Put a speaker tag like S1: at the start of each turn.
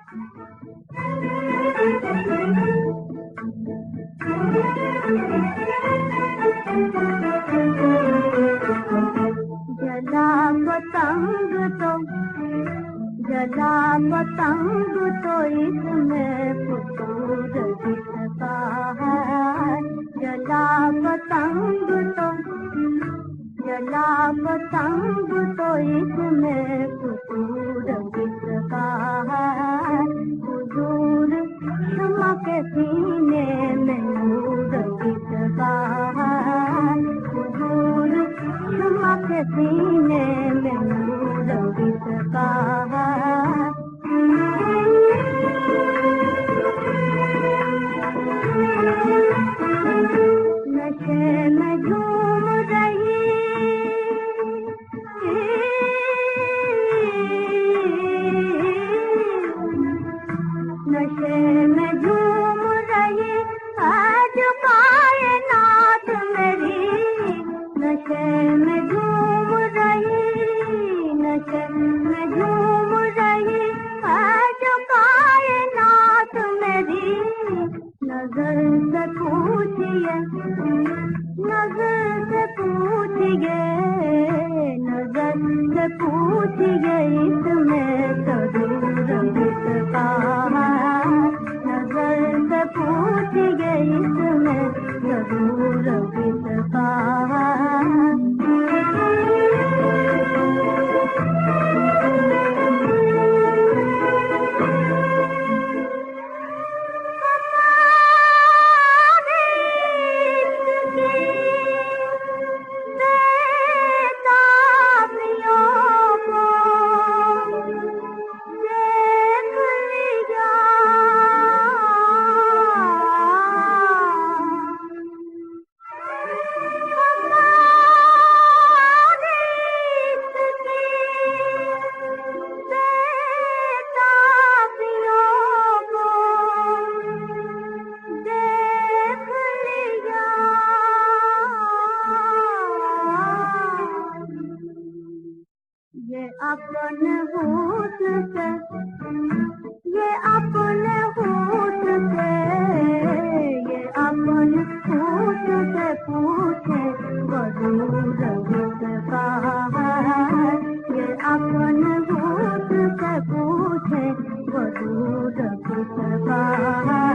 S1: जला पतंग तो जला पतंग तो इसमें फुसूर दिखता है। जला पतंग तो जला पतंग तो इसमें फुसूर दिखता है। हुजूर क्षमा के सीने में नूर दिखता है। हुजूर क्षमा के सीने में नूर दिखता है। नशे में झूम रही नशे में झूम रही आज कायनात मेरी। नशे में झूम रही नशे में झूम रही आज कायनात मेरी। नजर से पूछिए नजर से पूछिए नजर से पूछिए इसमें जरूर दिखता है। नजर से पूछिए इसमें जरूर दिखता है। ये अपने होठ से ये अपने होठ से ये अपने होठ से पूछे जरूर दिखता है। ये अपने होठ से पूछे जरूर दिखता है।